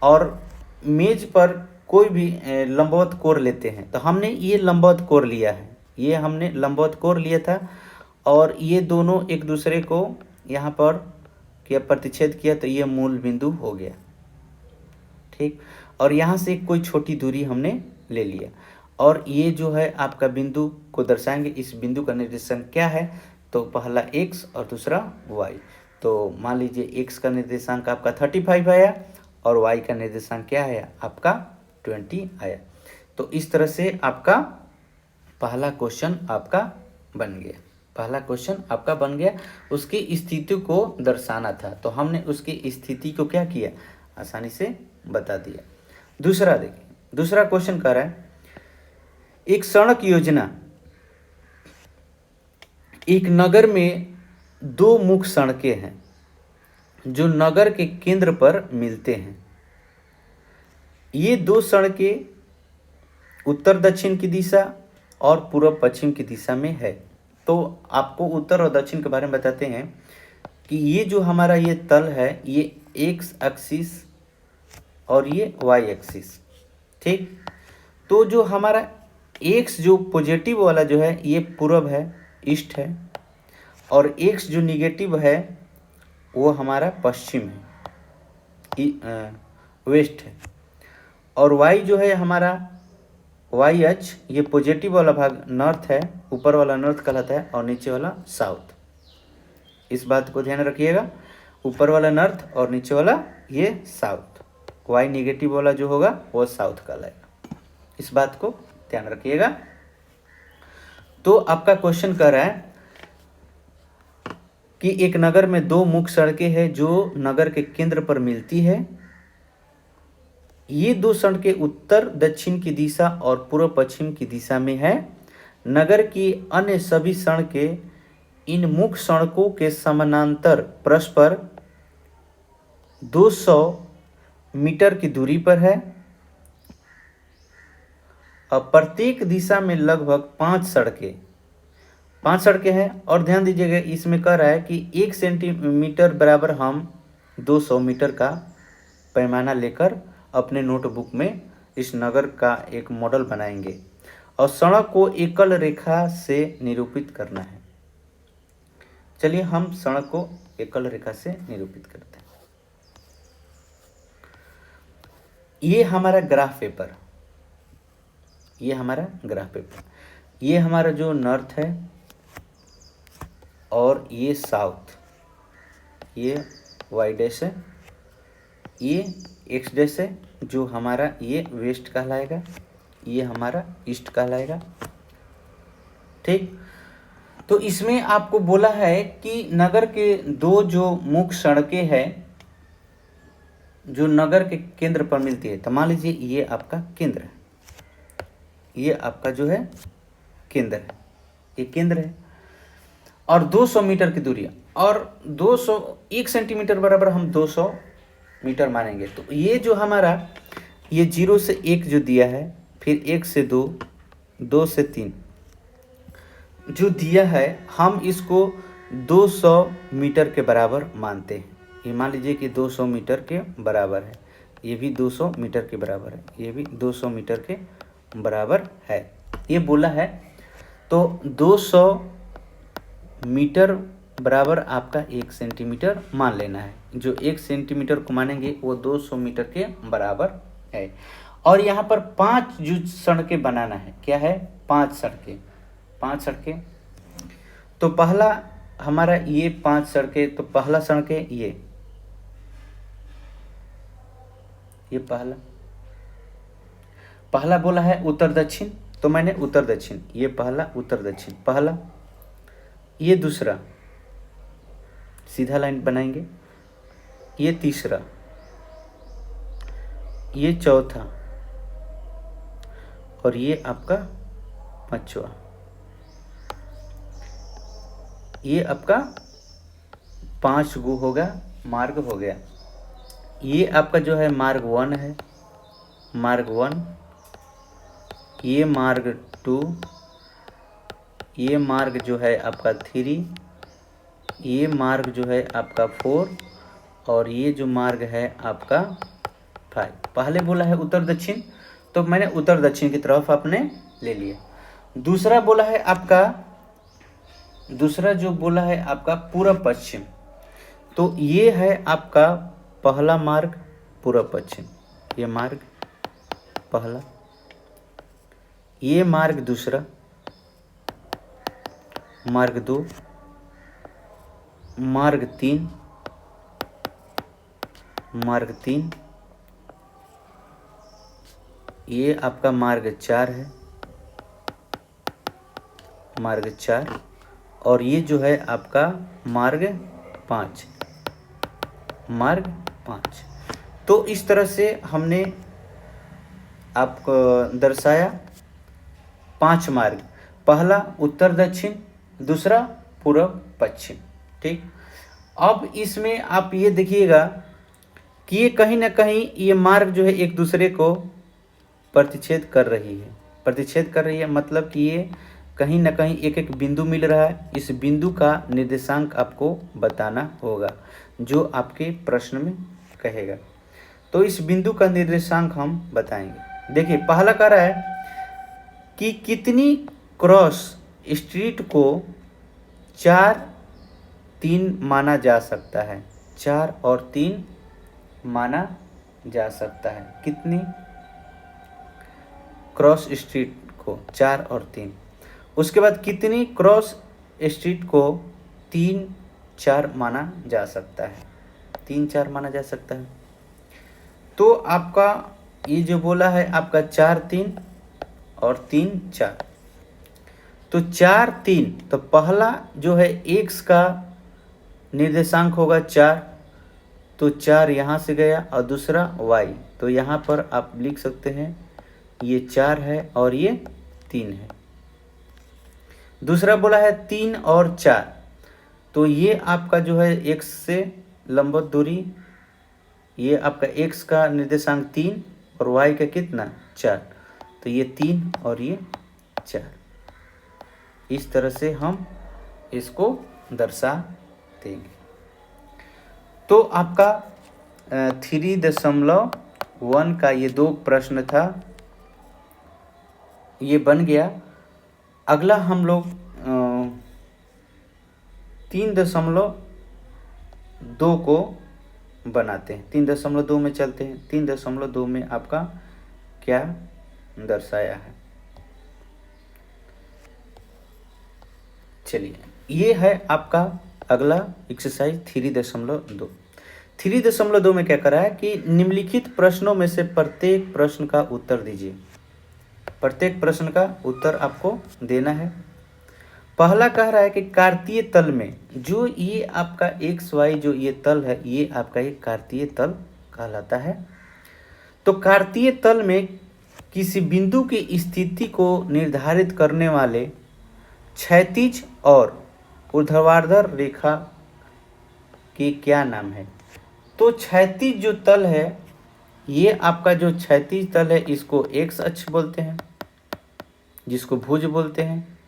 और मेज पर कोई भी लंबवत कोण लेते हैं। तो हमने ये लंबवत कोण लिया है, ये हमने लंबवत कोण लिया था, और ये दोनों एक दूसरे को यहाँ पर क्या प्रतिच्छेद किया, तो ये मूल बिंदु हो गया। ठीक, और यहाँ से कोई छोटी दूरी हमने ले लिया, और ये जो है आपका बिंदु को दर्शाएंगे। इस बिंदु का निर्देशांक क्या है? तो पहला एक्स और दूसरा वाई। तो मान लीजिए एक्स का निर्देशांक आपका 35 आया, और वाई का निर्देशांक क्या है? आपका 20 आया। तो इस तरह से आपका पहला क्वेश्चन आपका बन गया, पहला क्वेश्चन आपका बन गया। उसकी स्थिति को दर्शाना था, तो हमने उसकी स्थिति को क्या किया? आसानी से बता दिया। दूसरा देखिए, दूसरा क्वेश्चन कह रहा है एक सड़क योजना, एक नगर में दो मुख्य सड़कें हैं जो नगर के केंद्र पर मिलते हैं। ये दो सड़कें उत्तर दक्षिण की दिशा और पूर्व पश्चिम की दिशा में है। तो आपको उत्तर और दक्षिण के बारे में बताते हैं कि ये जो हमारा ये तल है, ये एक्स एक्सिस और ये वाई एक्सिस। ठीक, तो जो हमारा एक्स जो पॉजिटिव वाला जो है ये पूर्व है, ईस्ट है, और एक्स जो निगेटिव है वो हमारा पश्चिम है, वेस्ट है, और वाई जो है हमारा वाई अक्ष, ये पॉजिटिव वाला भाग नॉर्थ है, ऊपर वाला नॉर्थ कहलाता है, और नीचे वाला साउथ। इस बात को ध्यान रखिएगा, ऊपर वाला नॉर्थ और नीचे वाला ये साउथ। वाई निगेटिव वाला जो होगा वो साउथ कहलाएगा, इस बात को ध्यान रखिएगा। तो आपका क्वेश्चन कह रहा है कि एक नगर में दो मुख्य सड़कें हैं जो नगर के केंद्र पर मिलती है। ये दो सड़कें उत्तर दक्षिण की दिशा और पूर्व पश्चिम की दिशा में है। नगर की अन्य सभी सड़कें इन मुख्य सड़कों के समानांतर परस्पर 200 मीटर की दूरी पर है और प्रत्येक दिशा में लगभग 5 सड़कें हैं। और ध्यान दीजिएगा, इसमें कह रहा है कि 1 सेंटीमीटर बराबर हम 200 मीटर का पैमाना लेकर अपने नोटबुक में इस नगर का एक मॉडल बनाएंगे और सड़क को एकल रेखा से निरूपित करना है। चलिए हम सड़क को एकल रेखा से निरूपित करते हैं। ये हमारा ग्राफ पेपर, ये हमारा जो नॉर्थ है और ये साउथ, ये वाई डैश है, ये एक्स डैश है, जो हमारा ये वेस्ट कहलाएगा, ये हमारा ईस्ट कहलाएगा। ठीक, तो इसमें आपको बोला है कि नगर के दो जो मुख्य सड़कें हैं जो नगर के केंद्र पर मिलती है। तो मान लीजिए ये आपका केंद्र है, ये आपका जो है केंद्र है, ये केंद्र है और 200 मीटर की दूरी, और 1 सेंटीमीटर बराबर हम 200 मीटर मानेंगे। तो ये जो हमारा ये 0 से 1 जो दिया है, फिर 1 से 2, 2 से 3 जो दिया है, हम इसको 200 मीटर के बराबर मानते हैं। ये मान लीजिए कि 200 मीटर के बराबर है, ये भी 200 मीटर के बराबर है, ये भी 200 मीटर के बराबर है, ये बोला है। तो 200 मीटर बराबर आपका 1 सेंटीमीटर मान लेना है। जो 1 सेंटीमीटर को मानेंगे वो 200 मीटर के बराबर है। और यहाँ पर 5 जो सड़कें बनाना है, क्या है, 5 सड़कें। तो पहला हमारा ये 5 सड़कें, तो पहला सड़क है ये पहला बोला है उत्तर दक्षिण, तो मैंने उत्तर दक्षिण, ये पहला उत्तर दक्षिण पहला, ये दूसरा सीधा लाइन बनाएंगे, ये तीसरा, ये चौथा और ये आपका पांचवा, ये आपका 5 गो होगा, मार्ग हो गया। ये आपका जो है मार्ग 1 है, मार्ग 1, ये मार्ग 2, ये मार्ग जो है आपका 3, ये मार्ग जो है आपका 4 और ये जो मार्ग है आपका 5। पहले बोला है उत्तर दक्षिण, तो मैंने उत्तर दक्षिण की तरफ आपने ले लिया। दूसरा जो बोला है आपका पूर्व पश्चिम, तो ये है आपका पहला मार्ग पूर्व पश्चिम, ये मार्ग पहला, ये मार्ग दूसरा, मार्ग 2, मार्ग 3, ये आपका मार्ग 4 है, मार्ग 4, और ये जो है आपका मार्ग 5, तो इस तरह से हमने आपको दर्शाया 5 मार्ग, पहला उत्तर दक्षिण, दूसरा पूर्व पश्चिम। ठीक, अब इसमें आप ये देखिएगा कि ये कहीं ना कहीं ये मार्ग जो है एक दूसरे को प्रतिच्छेद कर रही है, मतलब कि ये कहीं ना कहीं एक एक बिंदु मिल रहा है। इस बिंदु का निर्देशांक आपको बताना होगा, जो आपके प्रश्न में कहेगा। तो इस बिंदु का निर्देशांक हम बताएंगे। देखिए, पहला कह रहा है कि कितनी क्रॉस स्ट्रीट को 4, 3 माना जा सकता है। 4 और 3 माना जा सकता है। कितनी क्रॉस स्ट्रीट को 4 और 3। उसके बाद कितनी क्रॉस स्ट्रीट को 3, 4 माना जा सकता है। 3, 4 माना जा सकता है। तो आपका ये जो बोला है आपका 4, 3 और 3, 4, तो 4 3, तो पहला जो है x का निर्देशांक होगा 4, तो 4 यहाँ से गया, और दूसरा y, तो यहाँ पर आप लिख सकते हैं ये 4 है और ये 3 है। दूसरा बोला है 3 और 4, तो ये आपका जो है x से लंबवत दूरी, ये आपका x का निर्देशांक 3 और y का कितना 4, तो ये 3 और ये 4। इस तरह से हम इसको दर्शा देंगे। तो आपका 3.1 का ये 2 प्रश्न था, ये बन गया। अगला हम लोग 3.2 को बनाते हैं। 3.2 में चलते हैं। 3.2 में आपका क्या दर्शाया है, चलिए ये है आपका अगला एक्सरसाइज 3.2। 3.2 में क्या करा है कि निम्नलिखित प्रश्नों में से प्रत्येक प्रश्न का उत्तर दीजिए। प्रत्येक प्रश्न का उत्तर आपको देना है। पहला कह रहा है कि कार्तीय तल में जो ये आपका एक्स वाई जो ये तल है, ये आपका एक कार्तीय तल कहलाता है। तो कार्तीय तल में किसी बिंदु की स्थिति को निर्धारित करने वाले क्षैतिज और ऊर्ध्वाधर रेखा के क्या नाम है। तो क्षैतिज जो तल है, ये आपका जो क्षैतिज तल है इसको एक्स अक्ष बोलते हैं, जिसको भुज बोलते हैं।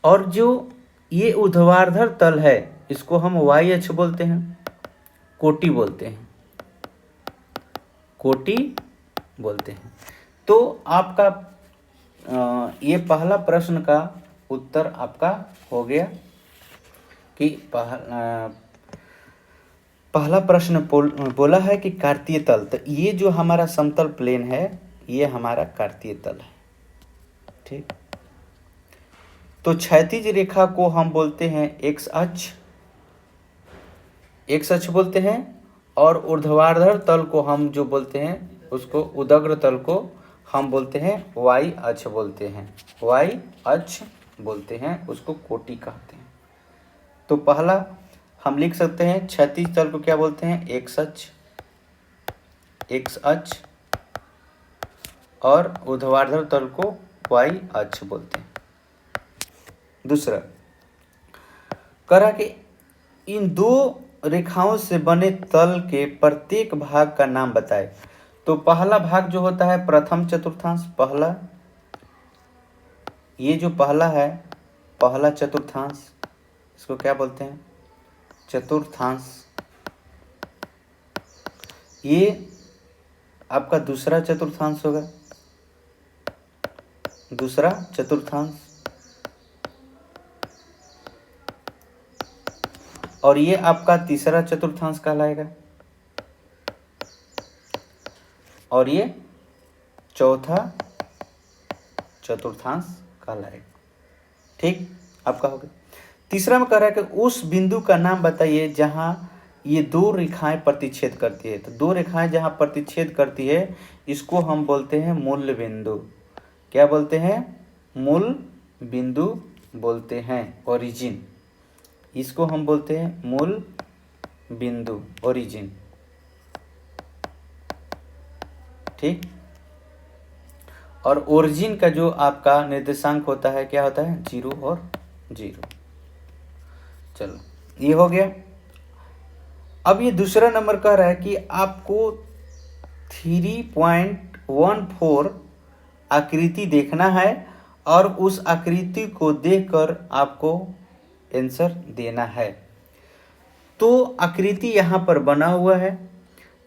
और जो ये ऊर्ध्वाधर तल है इसको हम वाई अक्ष बोलते हैं, कोटि बोलते हैं, कोटि बोलते हैं। तो आपका ये पहला प्रश्न का उत्तर आपका हो गया कि पहला प्रश्न बोला है कि कार्तीय तल, तो ये जो हमारा समतल प्लेन है ये हमारा कार्तीय तल है, ठीक। तो क्षैतिज रेखा को हम बोलते हैं एक्स अक्ष, एक्स अक्ष बोलते हैं, और ऊर्ध्वाधर तल को हम जो बोलते हैं उसको उदग्र तल को हम बोलते हैं वाई अक्ष बोलते हैं, वाई अक्ष बोलते हैं, उसको कोटि कहते हैं। तो पहला हम लिख सकते हैं क्षैतिज तल को क्या बोलते हैं, एक्स अक्ष, एक्स अक्ष, और ऊर्ध्वाधर तल को वाई अक्ष बोलते हैं। दूसरा करा कि इन 2 रेखाओं से बने तल के प्रत्येक भाग का नाम बताए। तो पहला भाग जो होता है प्रथम चतुर्थांश, पहला ये जो पहला है, पहला चतुर्थांश, इसको क्या बोलते हैं, चतुर्थांश। ये आपका दूसरा चतुर्थांश होगा, दूसरा चतुर्थांश। और ये आपका तीसरा चतुर्थांश कहलाएगा, और ये चौथा चतुर्थांश कहलाएगा, ठीक। आपका हो गया। तीसरा में कह रहा है कि उस बिंदु का नाम बताइए जहां ये 2 रेखाएं प्रतिच्छेद करती है। तो 2 रेखाएं जहां प्रतिच्छेद करती है इसको हम बोलते हैं मूल बिंदु। क्या बोलते हैं, मूल बिंदु बोलते हैं, ओरिजिन। इसको हम बोलते हैं मूल बिंदु, ओरिजिन, ठीक। और ओरिजिन का जो आपका निर्देशांक होता है क्या होता है, 0 और 0। चलो ये हो गया। अब ये दूसरा नंबर कह रहा है कि आपको 3.14 आकृति देखना है और उस आकृति को देखकर आपको आंसर देना है। तो आकृति यहाँ पर बना हुआ है,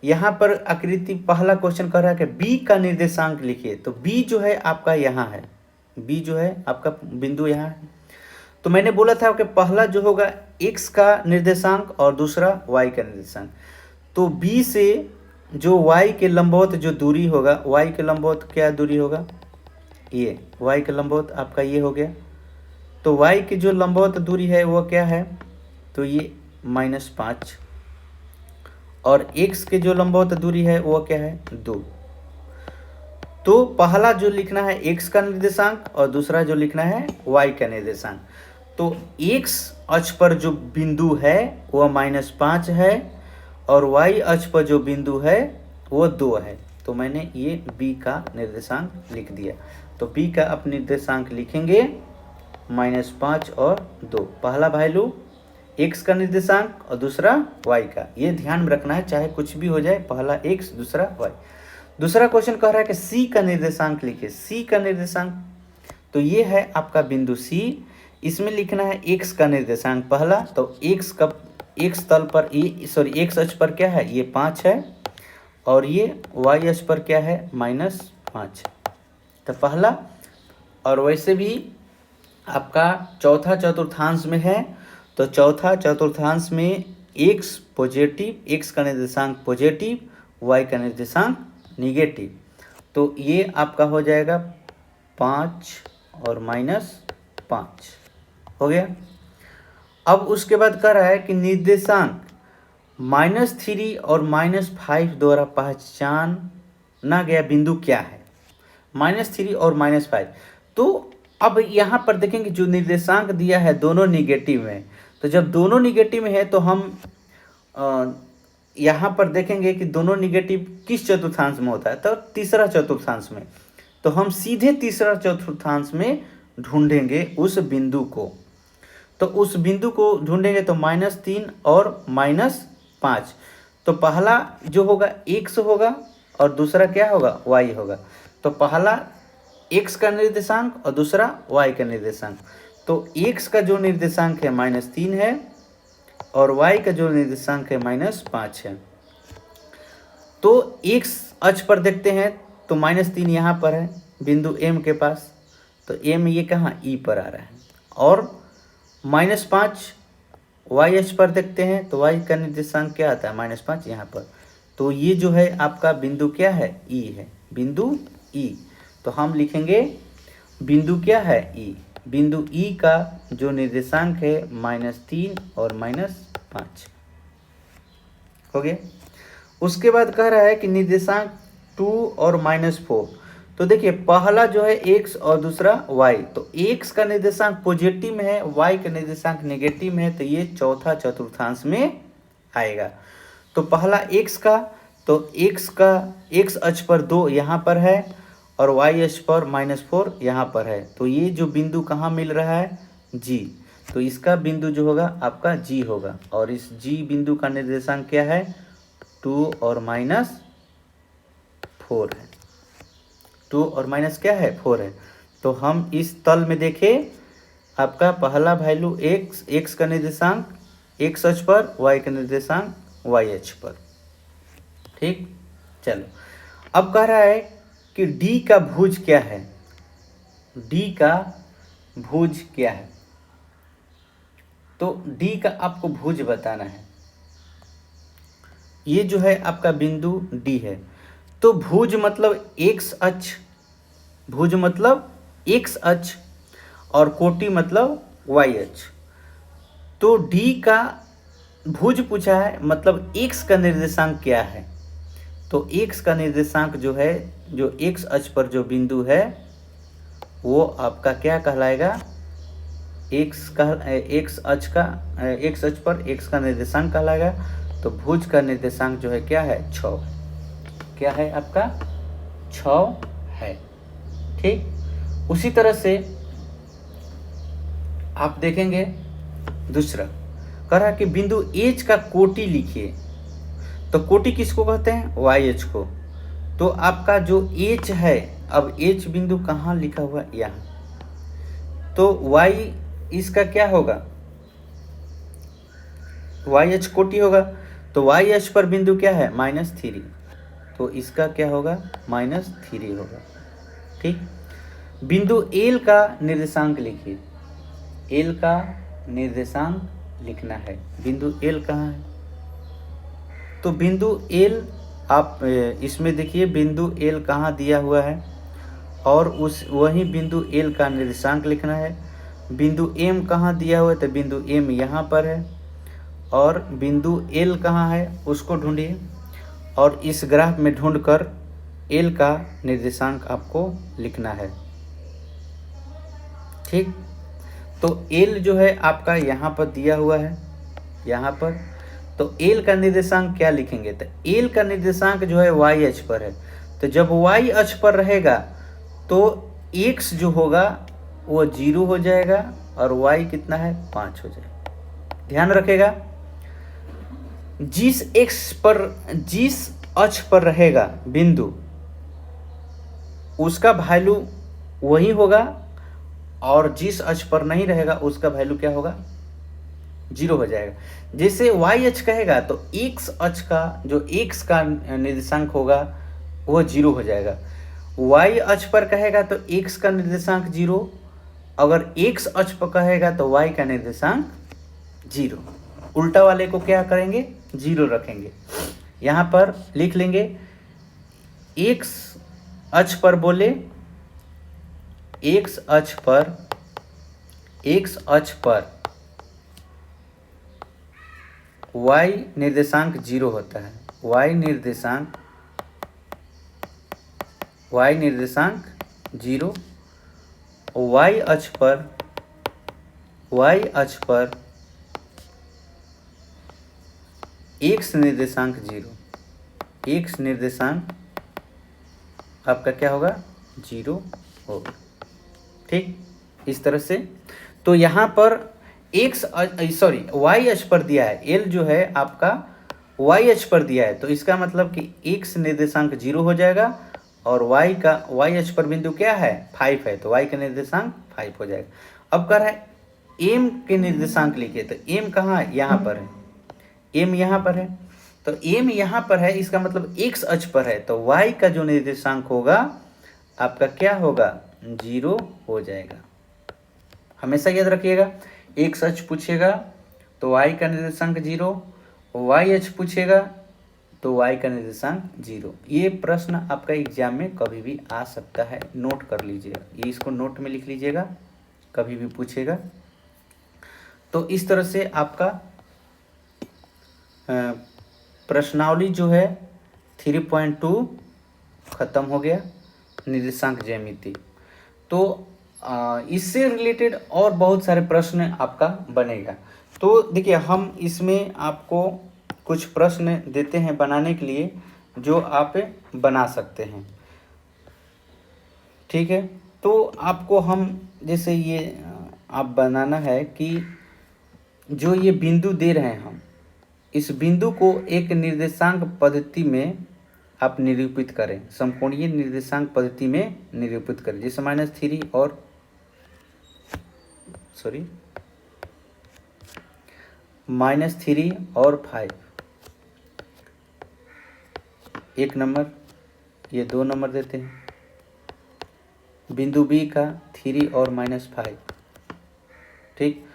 यहाँ पर आकृति, पहला क्वेश्चन कह रहा है कि बी का निर्देशांक लिखिए। तो बी जो है आपका यहाँ है, बी जो है आपका बिंदु यहाँ है। तो मैंने बोला था कि पहला जो होगा एक्स का निर्देशांक और दूसरा वाई का निर्देशांक। तो बी से जो वाई के लंबवत जो दूरी होगा, वाई के लंबवत क्या दूरी होगा, ये वाई के लंबवत आपका ये हो गया। तो वाई की जो लंबवत दूरी है वो क्या है, तो ये -5, और x के जो लंबवत दूरी है वो क्या है, 2। तो पहला जो लिखना है x का निर्देशांक और दूसरा जो लिखना है y का निर्देशांक। तो x अक्ष पर जो बिंदु है वह -5 है और y अक्ष पर जो बिंदु है वो 2 है। तो मैंने ये b का निर्देशांक लिख दिया। तो b का आप निर्देशांक लिखेंगे -5 और 2। पहला वैल्यू x का निर्देशांक और दूसरा y का। ये ध्यान में रखना है, चाहे कुछ भी हो जाए, पहला x दूसरा y। दूसरा क्वेश्चन कह रहा है कि c का निर्देशांक लिखिए। c का निर्देशांक तो ये है आपका बिंदु c, इसमें लिखना है x का निर्देशांक पहला। तो x तल पर x अक्ष पर क्या है, ये 5 है और ये y अक्ष पर क्या है, -5। तो पहला, और वैसे भी आपका चौथा चतुर्थांश में है, तो चौथा चतुर्थांश में x पॉजिटिव, x का निर्देशांक पॉजिटिव, y का निर्देशांक निगेटिव। तो ये आपका हो जाएगा 5 और -5 हो गया। अब उसके बाद कह रहा है कि निर्देशांक -3 और -5 द्वारा पहचाना गया बिंदु क्या है। -3 और -5, तो अब यहाँ पर देखेंगे जो निर्देशांक दिया है दोनों निगेटिव में। तो जब दोनों निगेटिव में है तो हम यहाँ पर देखेंगे कि दोनों निगेटिव किस चतुर्थांश में होता है, तो तीसरा चतुर्थांश में। तो हम सीधे तीसरा चतुर्थांश में ढूंढेंगे उस बिंदु को। तो उस बिंदु को ढूंढेंगे तो -3 और -5। तो पहला जो होगा x होगा और दूसरा क्या होगा, y होगा। तो पहला x का निर्देशांक और दूसरा y का निर्देशांक। तो x का जो निर्देशांक है -3 है और y का जो निर्देशांक है -5 है। तो x अक्ष पर देखते हैं तो -3 यहाँ पर है बिंदु m के पास, तो m ये कहाँ e पर आ रहा है। और -5 y अक्ष पर देखते हैं तो y का निर्देशांक क्या आता है, -5 यहाँ पर। तो ये जो है आपका बिंदु क्या है, e है, बिंदु e। तो हम लिखेंगे बिंदु क्या है, e। बिंदु E का जो निर्देशांक है -3 और -5 हो गया। उसके बाद कह रहा है कि निर्देशांक 2 और -4। तो देखिए पहला जो है x और दूसरा y। तो x का निर्देशांक पॉजिटिव में है, y का निर्देशांक नेगेटिव में है, तो ये चौथा चतुर्थांश में आएगा। तो पहला x का, तो x अक्ष पर 2 यहाँ पर है और y अक्ष पर -4 यहाँ पर है। तो ये जो बिंदु कहाँ मिल रहा है, G। तो इसका बिंदु जो होगा आपका G होगा। और इस G बिंदु का निर्देशांक क्या है, 2 और -4 है। 2 और माइनस क्या है, 4 है। तो हम इस तल में देखें, आपका पहला वैल्यू x का निर्देशांक x अक्ष पर, y का निर्देशांक y अक्ष पर। ठीक, चलो अब कह रहा है कि D का भुज क्या है। D का भुज क्या है, तो D का आपको भुज बताना है। ये जो है आपका बिंदु D है। तो भुज मतलब x अक्ष, भुज मतलब x अक्ष और कोटि मतलब y अक्ष। तो D का भुज पूछा है, मतलब x का निर्देशांक क्या है। तो x का निर्देशांक जो है, जो x अक्ष पर जो बिंदु है वो आपका क्या कहलाएगा, x अक्ष पर x का निर्देशांक कहलाएगा। तो भुज का निर्देशांक जो है क्या है, 6। क्या है आपका, 6 है। ठीक, उसी तरह से आप देखेंगे दूसरा कह रहा है कि बिंदु H का कोटि लिखिए। तो कोटि किसको कहते हैं, YH को। तो आपका जो H है, अब H बिंदु कहाँ लिखा हुआ है, यहाँ। तो Y इसका क्या होगा, YH कोटि होगा। तो Y अक्ष पर बिंदु क्या है, -3। तो इसका क्या होगा, -3 होगा। ठीक, बिंदु L का निर्देशांक लिखिए। L का निर्देशांक लिखना है। बिंदु L कहाँ है, तो बिंदु L आप इसमें देखिए बिंदु L कहाँ दिया हुआ है और वही बिंदु L का निर्देशांक लिखना है। बिंदु M कहाँ दिया हुआ है, तो बिंदु M यहाँ पर है और बिंदु L कहाँ है उसको ढूंढिए। और इस ग्राफ में ढूंढकर एल का निर्देशांक आपको लिखना है। ठीक, तो एल जो है आपका यहाँ पर दिया हुआ है, यहाँ पर। तो एल का निर्देशांक क्या लिखेंगे, तो एल का निर्देशांक जो है वाई अक्ष पर है। तो जब वाई अक्ष पर रहेगा तो एक्स जो होगा वो 0 हो जाएगा और वाई कितना है 5 हो जाएगा। ध्यान रखेगा, जिस अक्ष पर रहेगा बिंदु उसका वैल्यू वही होगा, और जिस अक्ष पर नहीं रहेगा उसका वैल्यू क्या होगा 0 हो जाएगा। जैसे y अक्ष कहेगा तो x अक्ष का जो x का निर्देशांक होगा वो 0 हो जाएगा। y अक्ष पर कहेगा तो x का निर्देशांक 0, अगर x अक्ष पर कहेगा तो y का निर्देशांक 0। उल्टा वाले को क्या करेंगे 0 रखेंगे। यहाँ पर लिख लेंगे x अक्ष पर बोले, x अक्ष पर y निर्देशांक 0 होता है। y निर्देशांक 0, y अक्ष पर x निर्देशांक 0, x निर्देशांक आपका क्या होगा 0 होगा। ठीक, इस तरह से। तो यहाँ पर y अक्ष पर दिया है, l जो है आपका y अक्ष पर दिया है, तो इसका मतलब कि x निर्देशांक 0 हो जाएगा और y अक्ष पर बिंदु क्या है 5 है, तो y का निर्देशांक 5 हो जाएगा। अब कह रहा है m के निर्देशांक लिखिए, तो m कहाँ है, यहाँ पर है, m यहाँ पर है। तो m यहाँ पर है, इसका मतलब x अक्ष पर है, तो y का जो निर्देशांक होगा आपका क्या होगा 0 हो जाएगा। हमेशा याद रखिएगा, x अक्ष पूछेगा तो y का निर्देशांक 0, y अक्ष पूछेगा तो y का निर्देशांक 0। ये प्रश्न आपका एग्जाम में कभी भी आ सकता है, नोट कर लीजिएगा, ये इसको नोट में लिख लीजिएगा, कभी भी पूछेगा। तो इस तरह से आपका प्रश्नावली जो है 3.2 खत्म हो गया, निर्देशांक ज्यामिति। तो इससे रिलेटेड और बहुत सारे प्रश्न आपका बनेगा। तो देखिए, हम इसमें आपको कुछ प्रश्न देते हैं बनाने के लिए जो आप बना सकते हैं। ठीक है, तो आपको हम जैसे ये आप बनाना है कि जो ये बिंदु दे रहे हैं हम, इस बिंदु को एक निर्देशांक पद्धति में आप निरूपित करें, समकोणीय निर्देशांक पद्धति में निरूपित करें। जैसे -3 और -3 और 5, 1 नंबर, ये 2 नंबर देते हैं। बिंदु बी का 3 और -5। ठीक,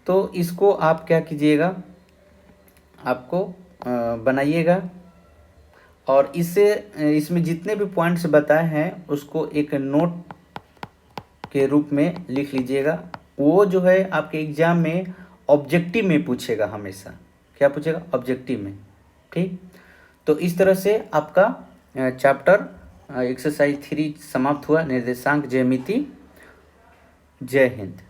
तो इसको आप क्या कीजिएगा, आपको बनाइएगा और इसमें जितने भी पॉइंट्स बताए हैं उसको एक नोट के रूप में लिख लीजिएगा। वो जो है आपके एग्जाम में ऑब्जेक्टिव में पूछेगा, हमेशा क्या पूछेगा ऑब्जेक्टिव में। ठीक, तो इस तरह से आपका चैप्टर एक्सरसाइज 3 समाप्त हुआ, निर्देशांक ज्यामिति। जय हिंद।